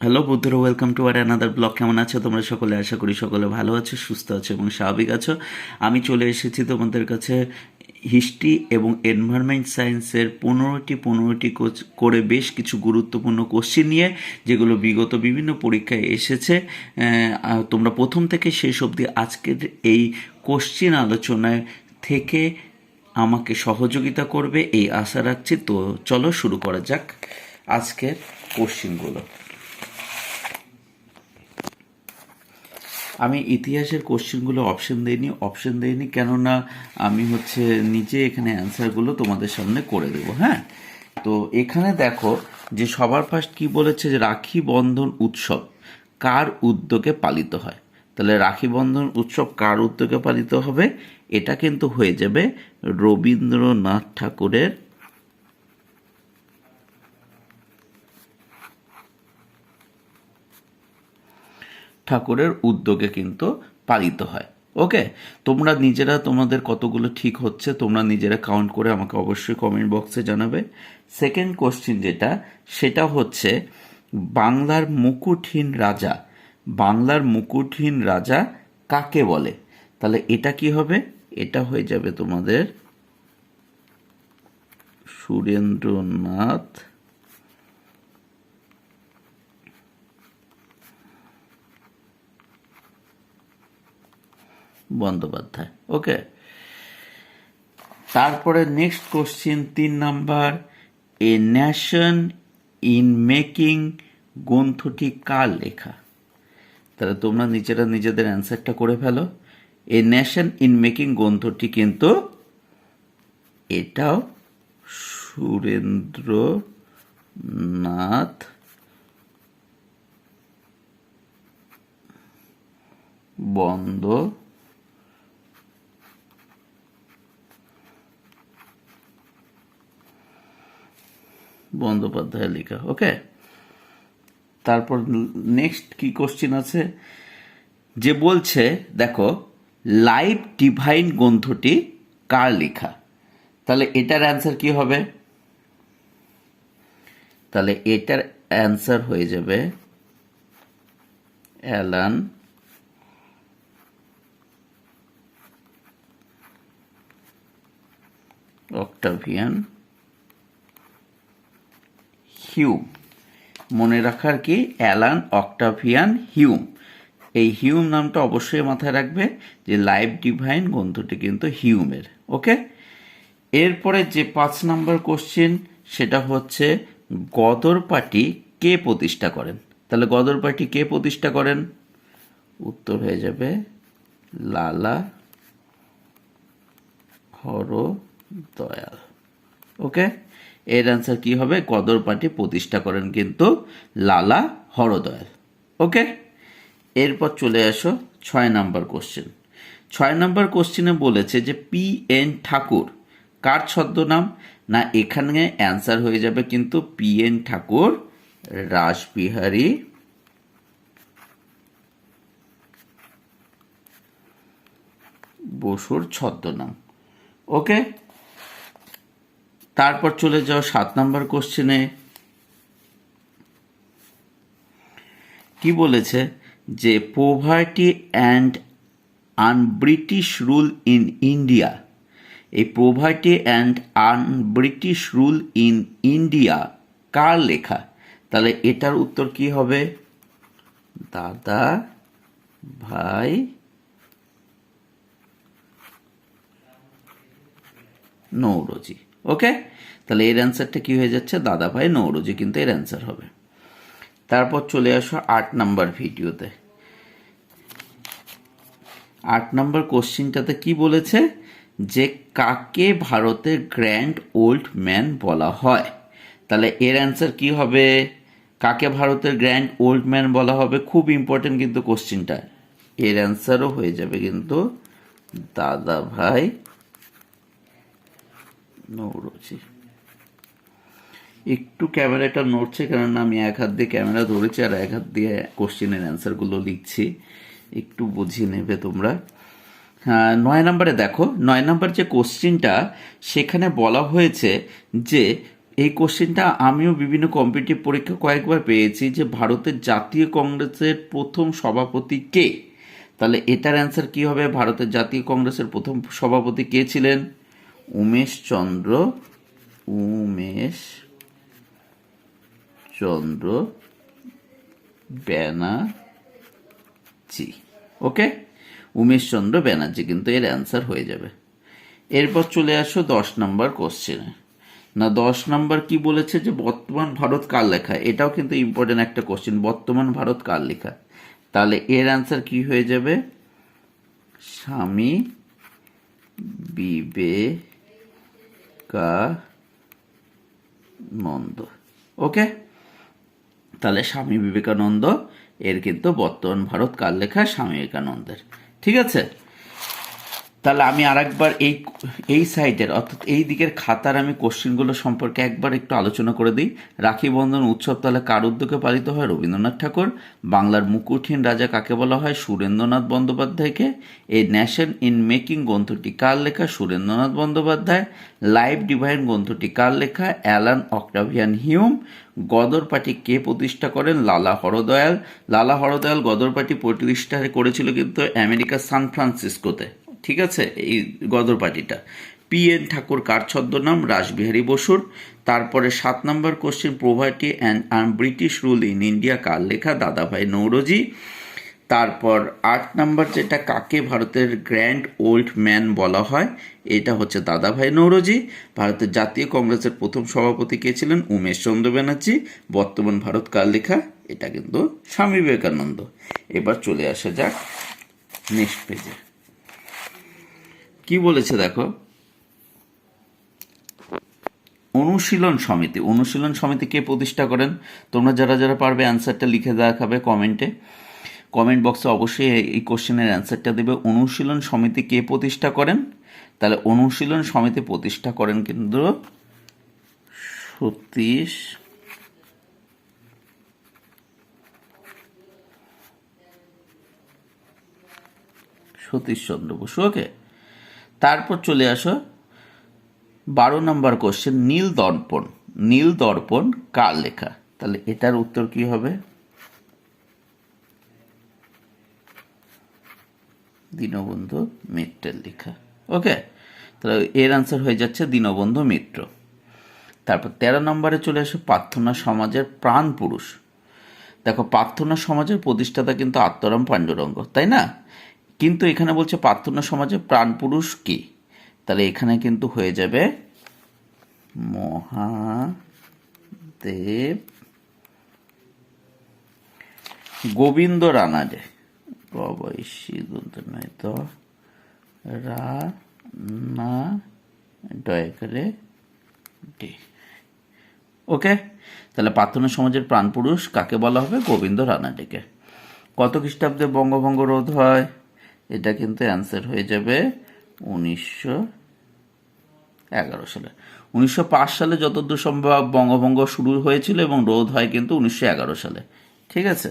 Hello বন্ধুরা, welcome to our another blog. কেমন আছো তোমরা সকলে? আশা করি সকলে ভালো আছো, সুস্থ আছো এবং স্বাভাবিক আছো। আমি চলে এসেছি তোমাদের কাছে হিস্ট্রি এবং এনভায়রনমেন্ট সায়েন্সের পনেরোটি করে বেশ কিছু গুরুত্বপূর্ণ কোশ্চিন নিয়ে, যেগুলো বিগত বিভিন্ন পরীক্ষায় এসেছে। তোমরা প্রথম থেকে শেষ অবধি আজকের এই কোশ্চিন আলোচনায় থেকে আমাকে সহযোগিতা করবে এই আশা রাখছি। তো চলো শুরু করা যাক আজকের কোশ্চিনগুলো। আমি ইতিহাসের কোশ্চেনগুলো অপশন দেইনি কেননা আমি নিজে এখানে অ্যান্সারগুলো তোমাদের সামনে করে দেবো। হ্যাঁ, তো এখানে দেখো যে সবার ফার্স্ট কি বলেছে, যে রাখি বন্ধন উৎসব কার উদ্যোগে পালিত হয়। তাহলে রাখি বন্ধন উৎসব কার উদ্যোগে পালিত হবে? এটা কিন্তু হয়ে যাবে রবীন্দ্রনাথ ঠাকুরের উদ্যোগে কিন্তু পালিত হয়। ওকে, তোমরা নিজেরা তোমাদের কতগুলো ঠিক হচ্ছে তোমরা নিজেরা কাউন্ট করে আমাকে অবশ্যই কমেন্ট বক্সে জানাবে। সেকেন্ড কোশ্চিন সেটা হচ্ছে বাংলার মুকুটহীন রাজা কাকে বলে? তাহলে এটা কি হবে? এটা হয়ে যাবে তোমাদের সুরেন্দ্রনাথ বন্দ্যোপাধ্যায়। ওকে, তারপরে next question 3 number, a nation in making গ্রন্থটি কার লেখা? তাহলে তোমরা নিজেরা নিজেদের অ্যান্সারটা করে ফেলো। এ নেশন ইন মেকিং গ্রন্থটি কিন্তু এটাও সুরেন্দ্রনাথ বন্দ্যোপাধ্যায় লেখা। ওকে, তারপর নেক্সট কি কোশ্চিন আছে, যে বলছে দেখো লাইফ ডিভাইন গ্রন্থটি কার লেখা? তাহলে এটার অ্যান্সার কি হবে? তাহলে এটার অ্যান্সার হয়ে যাবে অ্যালান অক্টাভিয়ান হিউম। মনে রাখার কি, অ্যালান অক্টাভিয়ান হিউম। এই হিউম নামটা অবশ্যই মাথায় রাখবে, যে লাইফ ডিভাইন গ্রন্থটি কিন্তু হিউমের। ওকে, এরপরে যে 5 নাম্বার কোশ্চেন সেটা হচ্ছে গদর পার্টি কে প্রতিষ্ঠা করেন? তাহলে গদর পার্টি কে প্রতিষ্ঠা করেন? উত্তর হয়ে যাবে লালা হরদয়াল। ওকে, এর অ্যান্সার কি হবে? গদর পার্টি প্রতিষ্ঠা করেন কিন্তু লালা হরদয়াল। ওকে, এরপর চলে আসো 6 নাম্বার কোশ্চেন। 6 নাম্বার কোশ্চেনে বলেছে যে পি এন ঠাকুর কার ছদ্মনাম? না, এখানে অ্যান্সার হয়ে যাবে কিন্তু পি এন ঠাকুর রাসবিহারী বসুর ছদ্মনাম। ওকে, তারপর চলে যাও 7 নাম্বার কোশ্চেনে। কি বলেছে, যে poverty and un-British rule in India, এই poverty and un-British rule in India কার লেখা? তাহলে এটার উত্তর কি হবে? দাদা ভাই নৌরোজি। ওকে, তাহলে এর অ্যান্সারটা কি হয়ে যাচ্ছে? দাদা ভাই নৌরোজি কিন্তু এর অ্যান্সার হবে। তারপর চলে আসো 8 নাম্বার ভিডিওতে। 8 নাম্বার কোশ্চিনটাতে কি বলেছে, যে কাকে ভারতের গ্র্যান্ড ওল্ড ম্যান বলা হয়? তাহলে এর অ্যান্সার কি হবে? কাকে ভারতের গ্র্যান্ড ওল্ড ম্যান বলা হবে? খুব ইম্পর্টেন্ট কিন্তু কোশ্চিনটা। এর অ্যান্সারও হয়ে যাবে কিন্তু দাদা ভাই নৌরোজি। একটু ক্যামেরাটা নড়ছে, কেননা আমি এক হাত দিয়ে ক্যামেরা ধরেছি আর এক হাত দিয়ে কোশ্চেনের অ্যান্সারগুলো লিখছি, একটু বুঝিয়ে নেবে তোমরা। 9 নাম্বারে দেখো, 9 নাম্বার যে কোশ্চিনটা সেখানে বলা হয়েছে যে এই কোশ্চেনটা আমিও বিভিন্ন কম্পিটিটিভ পরীক্ষা কয়েকবার পেয়েছি, যে ভারতের জাতীয় কংগ্রেসের প্রথম সভাপতি কে। তাহলে এটার অ্যান্সার কি হবে? ভারতের জাতীয় কংগ্রেসের প্রথম সভাপতি কে ছিলেন? উমেশ চন্দ্র ব্যানার্জি। ওকে, উমেশ চন্দ্র ব্যানার্জি কিন্তু এর অ্যান্সার হয়ে যাবে। এরপর চলে আসো 10 নম্বর কোশ্চেনে। না, 10 নম্বর কি বলেছে, যে বর্তমান ভারত কার লেখা। এটাও কিন্তু ইম্পর্টেন্ট একটা কোশ্চেন, বর্তমান ভারত কার লেখা। তাহলে এর অ্যান্সার কি হয়ে যাবে? স্বামী বিবেকানন্দ। ওকে, তাহলে স্বামী বিবেকানন্দ এর কিন্তু বর্তমান ভারত কার লেখা? স্বামী বিবেকানন্দের। ঠিক আছে, তাহলে আমি আরেকবার এই সাইডের অর্থাৎ এই দিকের খাতার আমি কোশ্চেনগুলো সম্পর্কে একবার একটু আলোচনা করে দিই। রাখি বন্ধন উৎসব তাহলে কার উদ্যোগে পালিত হয়? রবীন্দ্রনাথ ঠাকুর। বাংলার মুকুটহীন রাজা কাকে বলা হয়? সুরেন্দ্রনাথ বন্দ্যোপাধ্যায়কে। এই ন্যাশন ইন মেকিং গ্রন্থটি কার লেখা? সুরেন্দ্রনাথ বন্দ্যোপাধ্যায়। লাইফ ডিভাইন গ্রন্থটি কার লেখা? Allan Octavian Hume. Ghadar party কে প্রতিষ্ঠা করেন? লালা হরদয়াল গদর পার্টি প্রতিষ্ঠা করেছিল কিন্তু আমেরিকার সান ফ্রান্সিসকোতে। ঠিক আছে, এই গদর পার্টিটা। PN ঠাকুর কার ছদ্মনাম? রাসবিহারী বসুর। তারপরে 7 নম্বর question, poverty and British rule in India কার লেখা? দাদাভাই নৌরোজি। তারপর 8 নম্বর যেটা, কাকে ভারতের গ্র্যান্ড ওল্ড ম্যান বলা হয়? এটা হচ্ছে দাদাভাই নৌরোজি। ভারতের জাতীয় কংগ্রেসের প্রথম সভাপতি কে ছিলেন? উমেশ চন্দ্র ব্যানার্জি। বর্তমান ভারত কার লেখা? এটা কিন্তু স্বামী বিবেকানন্দ। এবার চলে আসা যাক নেক্সট পেজে। কি বলেছে দেখো, অনুশীলন সমিতি কে প্রতিষ্ঠা করেন? তোমরা যারা যারা পারবে অ্যান্সারটা লিখে দেখাবে কমেন্ট বক্সে অবশ্যই এই কোশ্চেনের অ্যান্সারটা দেবে। অনুশীলন সমিতি কে প্রতিষ্ঠা করেন? তাহলে অনুশীলন সমিতি প্রতিষ্ঠা করেন কিন্তু সতীশচন্দ্র বসু। ওকে, তারপর চলে আসো 12 নম্বর কোশ্চেন, নীল দর্পণ কার লেখা? তাহলে এটার উত্তর কি হবে? দীনবন্ধু মিত্রের লেখা। ওকে, তাহলে এর আনসার হয়ে যাচ্ছে দীনবন্ধু মিত্র। তারপর 13 নম্বরে চলে আসো, প্রার্থনা সমাজের প্রাণ পুরুষ। দেখো, প্রার্থনা সমাজের প্রতিষ্ঠাতা কিন্তু আত্মারাম পাণ্ডুরঙ্গ, তাই না? কিন্তু এখানে বলছে প্রার্থনা সমাজের প্রাণ পুরুষ কি? তাহলে এখানে কিন্তু হয়ে যাবে মহাদেব গোবিন্দ রানাডে। ওকে, তাহলে প্রার্থনা সমাজের প্রাণ পুরুষ কাকে বলা হবে? গোবিন্দ রানাডেকে। কত খ্রিস্টাব্দে বঙ্গভঙ্গ রোধ হয়? এটা কিন্তু অ্যান্সার হয়ে যাবে 1911 সালে। 1905 সালে যতদূর সম্ভব বঙ্গভঙ্গ শুরু হয়েছিল এবং রোধ হয় কিন্তু 1911 সালে। ঠিক আছে,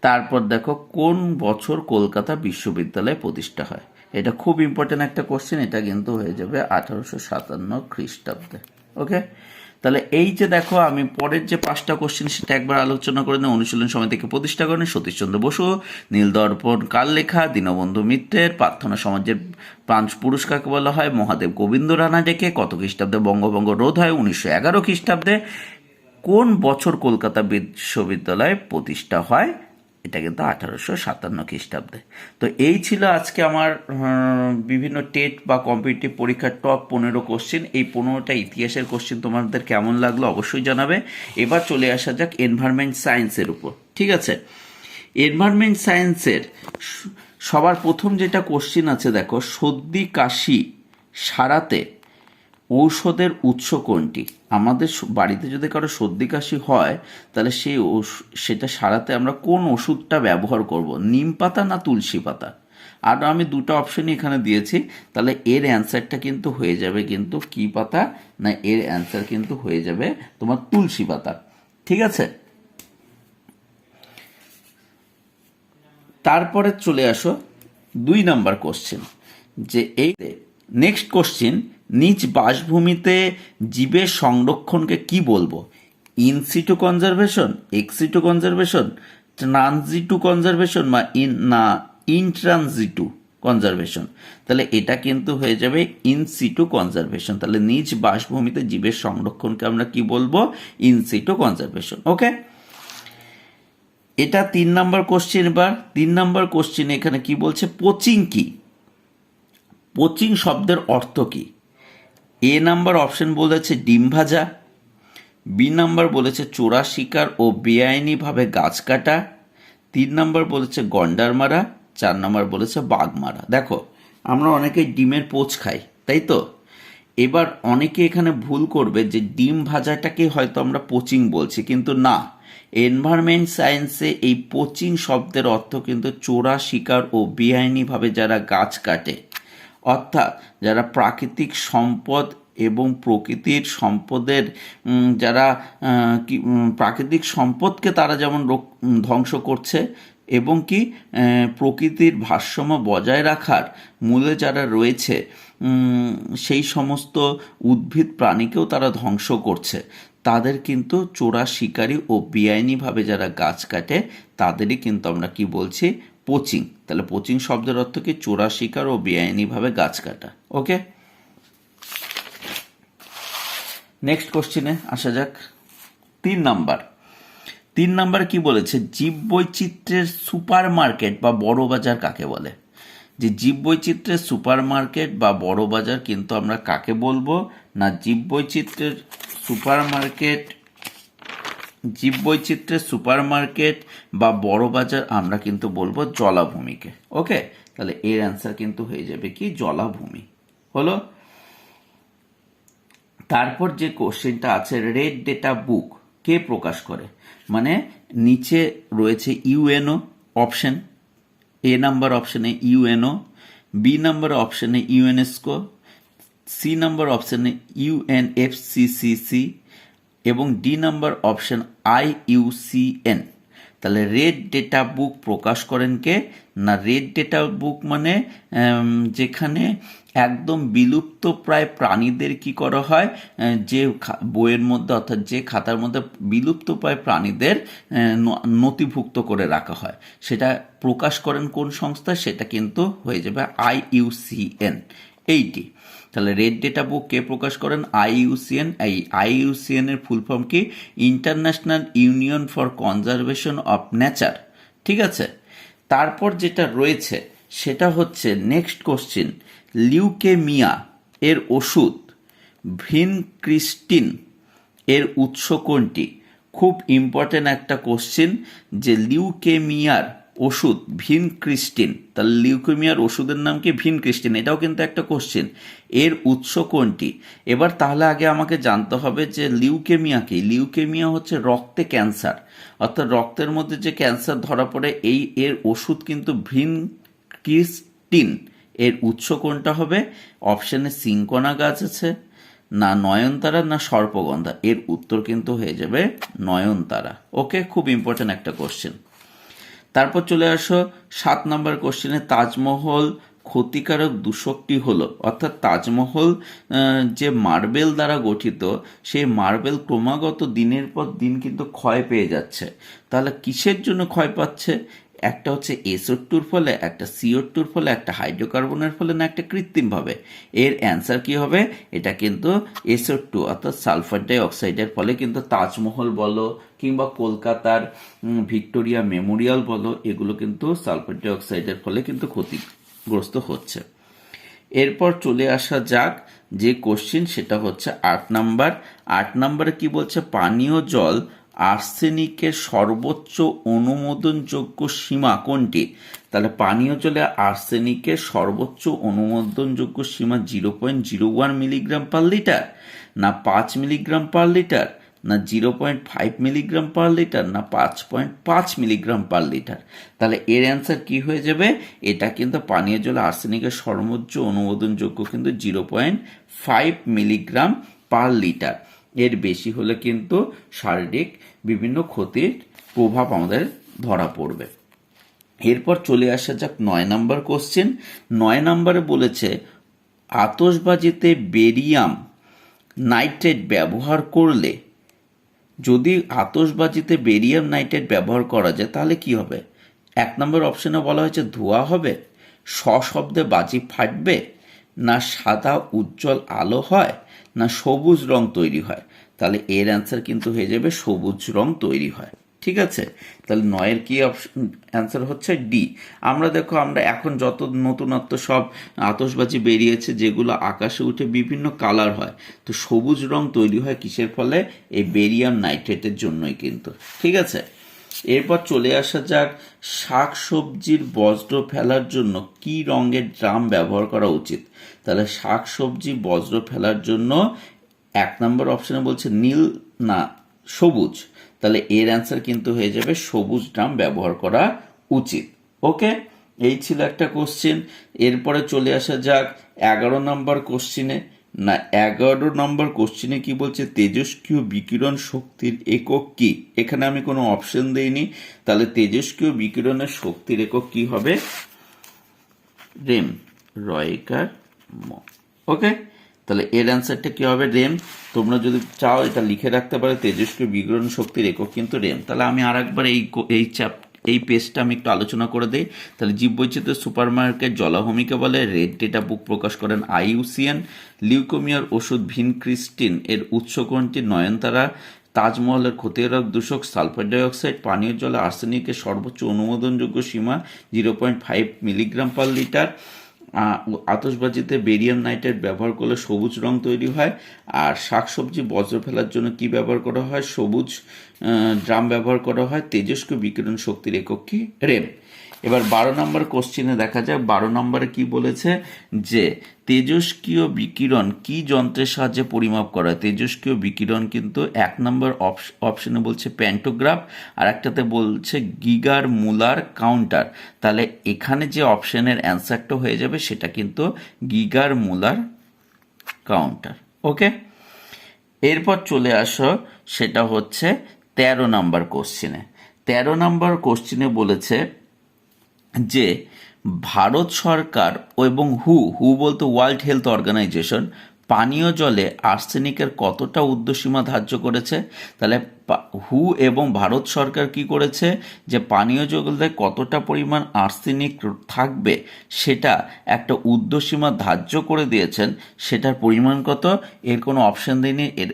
তারপর দেখো, কোন বছর কলকাতা বিশ্ববিদ্যালয় প্রতিষ্ঠা হয়? এটা খুব ইম্পর্টেন্ট একটা কোশ্চেন, এটা কিন্তু হয়ে যাবে 1857 খ্রিস্টাব্দে। ওকে, তাহলে এই যে দেখো, আমি পরের যে 5টা কোশ্চেন সেটা একবার আলোচনা করে নিই। অনুশীলন সমিতিকে প্রতিষ্ঠা করেন সতীশচন্দ্র বসু। নীলদর্পণ কার লেখা? দীনবন্ধু মিত্রের। প্রার্থনা সমাজের প্রাণ পুরুষ কাকে বলা হয়? মহাদেব গোবিন্দ রানাডেকে। কত খ্রিস্টাব্দে বঙ্গভঙ্গ রোধ হয়? 1911 খ্রিস্টাব্দে। কোন বছর কলকাতা বিশ্ববিদ্যালয় প্রতিষ্ঠা হয়? এটা কিন্তু 1857 খ্রিস্টাব্দে। তো এই ছিল আজকে আমার বিভিন্ন টেট বা কম্পিটিটিভ পরীক্ষার টপ 15 কোশ্চেন। এই 15টা ইতিহাসের কোশ্চেন তোমাদের কেমন লাগলো অবশ্যই জানাবে। এবার চলে আসা যাক এনভায়রনমেন্ট সায়েন্সের উপর। ঠিক আছে, এনভায়রনমেন্ট সায়েন্সের সবার প্রথম যেটা কোশ্চেন আছে দেখো, সর্দি কাশি সারাতে ঔষধের উৎস কোনটি? আমাদের বাড়িতে যদি কারো সর্দি কাশি হয় তাহলে সেটা সারাতে আমরা কোন ওষুধটা ব্যবহার করব? নিম পাতা না তুলসী পাতা? আর আমি দুটো অপশনই এখানে দিয়েছি, তাহলে এর অ্যান্সারটা কিন্তু হয়ে যাবে কিন্তু কি পাতা না, এর অ্যান্সার কিন্তু হয়ে যাবে তোমার তুলসী পাতা। ঠিক আছে, তারপরে চলে আসো 2 নম্বর কোশ্চেন, যে এই নেক্সট কোশ্চেন, নিজ বাসভূমিতে জীবের সংরক্ষণকে কি বলবো? In situ conservation, ex situ conservation, trans situ conservation বা ইনট্রানজিটু কনজারভেশন। তাহলে এটা কিন্তু হয়ে যাবে ইনসিটু কনজারভেশন। তাহলে নিজ বাসভূমিতে জীবের সংরক্ষণকে আমরা কি বলবো? In situ conservation. ওকে, এটা 3 নম্বর কোশ্চেন। এবার 3 নম্বর কোশ্চেন এখানে কি বলছে? পোচিং কি? পোচিং শব্দের অর্থ কি? এ নাম্বার অপশন বলেছে ডিম ভাজা, বি নাম্বার বলেছে চোরা শিকার ও বেআইনিভাবে গাছ কাটা, 3 নাম্বার বলেছে গন্ডার মারা, 4 নাম্বার বলেছে বাঘ মারা। দেখো, আমরা অনেকেই ডিমের পোচ খাই, তাই তো? এবার অনেকে এখানে ভুল করবে যে ডিম ভাজাটাকে হয়তো আমরা পোচিং বলছি, কিন্তু না। এনভায়রনমেন্ট সায়েন্সে এই পোচিং শব্দের অর্থ কিন্তু চোরা শিকার ও বেআইনিভাবে যারা গাছ কাটে, অর্থাৎ যারা প্রাকৃতিক সম্পদ এবং প্রকৃতির সম্পদের যারা প্রাকৃতিক সম্পদকে তারা যেমন ধ্বংস করছে এবং কি প্রকৃতির ভারসাম্য বজায় রাখার মূলে যারা রয়েছে সেই সমস্ত উদ্ভিদ প্রাণীকেও তারা ধ্বংস করছে, তাদের কিন্তু চোরা শিকারী ও বেআইনিভাবে যারা গাছ কাটে তাদেরই কিন্তু আমরা কি বলছি? পোচিং। তাহলে পোচিং শব্দের অর্থ কি? চোরা শিকার ও বেআইনিভাবে গাছ কাটা। ওকে, নেক্সট কোশ্চেনে আসা যাক। 3 নাম্বার কি বলেছে? জীববৈচিত্র্যের সুপার মার্কেট বা বড় বাজার কাকে বলে? যে জীববৈচিত্র্যের সুপার মার্কেট বা বড় বাজার কিন্তু আমরা কাকে বলবো না? জীববৈচিত্র্যের সুপার মার্কেট বা বড় বাজার আমরা কিন্তু বলবো জলাভূমিকে। ওকে, তাহলে এর অ্যান্সার কিন্তু হয়ে যাবে কি? জলাভূমি হলো। তারপর যে কোশ্চেনটা আছে, রেড ডেটা বুক কে প্রকাশ করে? মানে নিচে রয়েছে ইউএনও অপশন, এ নাম্বার অপশনে ইউএনও, বি নাম্বার অপশনে ইউনেস্কো, সি নাম্বার অপশনে ইউএনএফসিসিসি এবং ডি নাম্বার অপশন IUCN। তাহলে রেড ডেটা বুক প্রকাশ করেন কে না? রেড ডেটা বুক মানে যেখানে একদম বিলুপ্ত প্রায় প্রাণীদের কি করা হয়, যে বইয়ের মধ্যে অর্থাৎ যে খাতার মধ্যে বিলুপ্ত প্রায় প্রাণীদের নথিভুক্ত করে রাখা হয়, সেটা প্রকাশ করেন কোন সংস্থা? সেটা কিন্তু হয়ে যাবে IUCN। এইটি তাহলে রেড ডেটা বুক কে প্রকাশ করেন? IUCN। এই IUCN এর ফুল ফর্ম কি? International union for conservation of nature. ঠিক আছে, তারপর যেটা রয়েছে সেটা হচ্ছে নেক্সট কোশ্চিন, লিউকেমিয়া এর ওষুধ ভিনক্রিস্টিন এর উৎস কোনটি? খুব ইম্পর্টেন্ট একটা কোশ্চিন, যে লিউকেমিয়ার ওষুধ ভিনক্রিস্টিন। তাহলে লিউকেমিয়ার ওষুধের নাম কি? ভিনক্রিস্টিন। এটাও কিন্তু একটা কোশ্চিন, এর উৎস কোনটি? এবার তাহলে আগে আমাকে জানতে হবে যে লিউকেমিয়া কি। লিউকেমিয়া হচ্ছে রক্তে ক্যান্সার, অর্থাৎ রক্তের মধ্যে যে ক্যান্সার ধরা পড়ে, এর ওষুধ কিন্তু ভিনক্রিস্টিন। এর উৎস কোনটা হবে? অপশানে সিনকোনা গাছ আছে, না নয়নতারা, না সর্পগন্ধা। এর উত্তর কিন্তু হয়ে যাবে নয়নতারা। ওকে, খুব ইম্পর্টেন্ট একটা কোশ্চেন। তারপর চলে আসো 7 নম্বর কোশ্চেনে, তাজমহল ক্ষতিকারক দূষকটি হলো, অর্থাৎ তাজমহল যে মার্বেল দ্বারা গঠিত, সেই মার্বেল ক্রমাগত দিনের পর দিন কিন্তু ক্ষয় পেয়ে যাচ্ছে। তাহলে কিসের জন্য ক্ষয় পাচ্ছে? একটা হচ্ছে SO2-র ফলে, একটা CO2-র ফলে, একটা হাইড্রোকার্বনের ফলে, না একটা কৃত্রিমভাবে। এর অ্যান্সার কি হবে? এটা কিন্তু SO2 অর্থাৎ সালফার ডাই অক্সাইডের ফলে কিন্তু তাজমহল বলো কিংবা কলকাতার ভিক্টোরিয়া মেমোরিয়াল বলো, এগুলো কিন্তু সালফার ডাই অক্সাইডের ফলে কিন্তু ক্ষতিগ্রস্ত হচ্ছে। এরপর চলে আসা যাক যে কোশ্চিন, সেটা হচ্ছে 8 নাম্বার। 8 নাম্বারে কি বলছে? পানীয় জল আর্সেনিকের সর্বোচ্চ অনুমোদনযোগ্য সীমা কোনটি? তাহলে পানীয় জলে আর্সেনিকের সর্বোচ্চ অনুমোদনযোগ্য সীমা 0.01 মিলিগ্রাম পার লিটার, না 5 মিলিগ্রাম পার লিটার, না 0.5 মিলিগ্রাম পার লিটার, না 5.5 মিলিগ্রাম পার লিটার। তাহলে এর অ্যান্সার কি হয়ে যাবে? এটা কিন্তু পানীয় জলে আর্সেনিকের সর্বোচ্চ অনুমোদনযোগ্য কিন্তু 0.5 মিলিগ্রাম পার লিটার। এর বেশি হলে কিন্তু শারীরিক বিভিন্ন ক্ষতির প্রভাব আমাদের ধরা পড়বে। এরপর চলে আসা যাক 9 নাম্বার কোশ্চেন। 9 নাম্বারে বলেছে আতশবাজিতে বেরিয়াম নাইট্রেট ব্যবহার করলে, যদি আতশবাজিতে বেরিয়াম নাইট্রেট ব্যবহার করা যায় তাহলে কি হবে? 1 নম্বর অপশনে বলা হয়েছে ধোঁয়া হবে, সশব্দে বাজি ফাটবে, না সাদা উজ্জ্বল আলো হয়, না সবুজ রং তৈরি হয়। তাহলে এর অ্যান্সার কিন্তু হয়ে যাবে সবুজ রং তৈরি হয়। ঠিক আছে, তাহলে 9-এর কি অ্যান্সার হচ্ছে ডি। আমরা এখন যত নতুনত্ব সব আতশবাজি বেরিয়েছে যেগুলো আকাশে উঠে বিভিন্ন কালার হয়, তো সবুজ রং তৈরি হয় কিসের ফলে? এই বেরিয়াম নাইট্রেটের জন্যই কিন্তু। ঠিক আছে, এরপর চলে আসা যাক শাক সবজির বজ্র ফেলার জন্য কি রঙের ড্রাম ব্যবহার করা উচিত। তাহলে শাক সবজি বজ্র ফেলার জন্য 1 নম্বর অপশনে বলছে নীল না সবুজ, তাহলে এর অ্যান্সার কিন্তু হয়ে যাবে সবুজ ড্রাম ব্যবহার করা উচিত। ওকে, এই ছিল একটা কোশ্চেন। এরপরে চলে আসা যাক 11 নম্বর কোশ্চিনে। না 11 নম্বর কোশ্চিনে কি বলছে? তেজস্ক্রিয় বিকিরণ শক্তির একক কি? এখানে আমি কোনো অপশন দেইনি, তাহলে তেজস্ক্রিয় বিকিরণের শক্তির একক কি হবে? রেম, রয়কার মো। ওকে, তাহলে এর অ্যান্সারটা কি হবে? রেম। তোমরা যদি চাও এটা লিখে রাখতে পারো, তেজস্ক্রিয় বিকিরণ শক্তির একক কিন্তু রেম। তাহলে আমি আরেকবার এই পেজটা আমি একটু আলোচনা করে দিই। তাহলে জীববৈচিত্র্য সুপারমার্কেট জলাভূমিকে বলে। রেড ডেটা বুক প্রকাশ করেন IUCN। লিউকোমিয়ার ওষুধ ভিনক্রিস্টিন এর উৎস কোনটি? নয়নতারা। তাজমহলের ক্ষতিকারক দূষক সালফার ডাইঅক্সাইড। পানীয় জলে আর্সেনিকের সর্বোচ্চ অনুমোদনযোগ্য সীমা 0.5 মিলিগ্রাম পার লিটার। আতশবাজিতে বেরিয়াম নাইট্রেট ব্যবহার করলে সবুজ রং তৈরি হয়। আর শাকসবজি বজ্র ফেলার জন্য কি ব্যবহার করা হয়? সবুজ ড্রাম ব্যবহার করা হয়। তেজস্ক্রিয় বিকিরণ শক্তির একক কি? রেম। এবার 12 নম্বর কোশ্চিনে দেখা যায় 12 নম্বরে কি বলেছে যে তেজস্ক্রিয় বিকিরণ কি যন্ত্রের সাহায্যে পরিমাপ করা হয়? তেজস্ক্রিয় বিকিরণ কিন্তু 1 নম্বর অপশনে বলছে প্যান্টোগ্রাফ, আর একটাতে বলছে গিগার মুলার কাউন্টার। তাহলে এখানে যে অপশনের অ্যান্সারটা হয়ে যাবে সেটা কিন্তু গিগার মুলার কাউন্টার। ওকে, এরপর চলে আসো সেটা হচ্ছে 13 নম্বর কোশ্চিনে। 13 নম্বর কোশ্চিনে বলেছে যে ভারত সরকার এবং হু বলতে ওয়ার্ল্ড হেলথ অর্গানাইজেশন পানীয় জলে আর্সেনিকের কতটা ঊর্ধ্বসীমা ধার্য করেছে? তাহলে হু এবং ভারত সরকার কি করেছে যে পানীয় জলে কতটা পরিমাণ আর্সেনিক থাকবে সেটা একটা ঊর্ধ্বসীমা ধার্য করে দিয়েছেন। সেটার পরিমাণ কত? এর কোনো অপশন দেয়নি, এর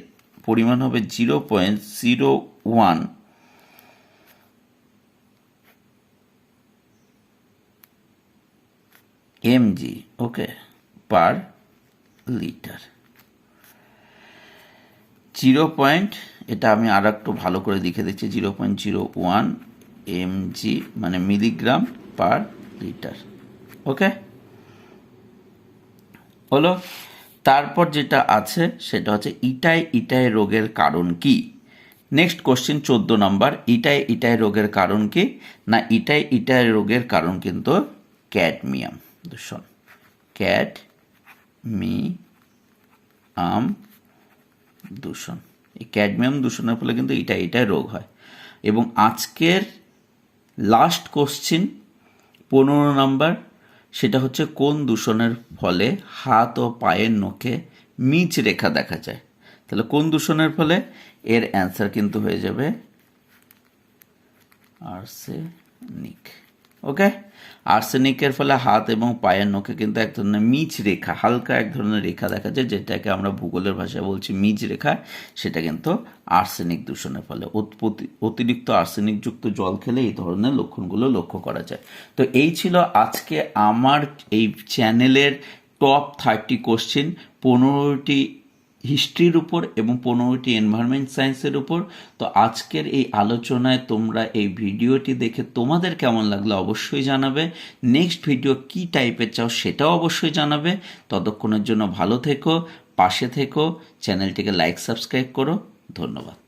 পরিমাণ হবে 0.01 mg, ওকে, পার লিটার। এটা আমি আর একটু ভালো করে লিখে দিচ্ছি, 0.01 mg মানে মিলিগ্রাম পার লিটার। ওকে, হলো। তারপর যেটা আছে সেটা হচ্ছে ইটাই রোগের কারণ কি? নেক্সট কোশ্চেন 14 নম্বর। ইটাই রোগের কারণ কি? না ইটাই রোগের কারণ কিন্তু ক্যাডমিয়াম দূষণ। ক্যাডমিয়াম দূষণ, এই ক্যাডমিয়াম দূষণের ফলে কিন্তু ইটাই রোগ হয়। এবং আজকের লাস্ট কোশ্চেন 15 নম্বর, সেটা হচ্ছে কোন দূষণের ফলে হাত ও পায়ের নখে মিচ রেখা দেখা যায়? তাহলে কোন দূষণের ফলে? এর অ্যান্সার কিন্তু হয়ে যাবে আর্সেনিক। ওকে, আর্সেনিকের ফলে হাত এবং পায়ের নখে কিন্তু এক ধরনের মিচ রেখা, হালকা এক ধরনের রেখা দেখা যায়, যেটাকে আমরা ভূগোলের ভাষায় বলছি মিচ রেখা। সেটা কিন্তু আর্সেনিক দূষণের ফলে। অতিরিক্ত আর্সেনিকযুক্ত জল খেলে এই ধরনের লক্ষণগুলো লক্ষ্য করা যায়। তো এই ছিল আজকে আমার এই চ্যানেলের টপ 30 কোশ্চেন, 15টি হিস্ট্রির উপর এবং 15টি এনভায়রনমেন্ট সায়েন্সের উপর। তো আজকের এই আলোচনায় তোমরা এই ভিডিওটি দেখে তোমাদের কেমন লাগলো অবশ্যই জানাবে। নেক্সট ভিডিও কি টাইপের চাও সেটাও অবশ্যই জানাবে। ততক্ষণের জন্য ভালো থেকো, পাশে থেকো, চ্যানেলটিকে লাইক সাবস্ক্রাইব করো। ধন্যবাদ।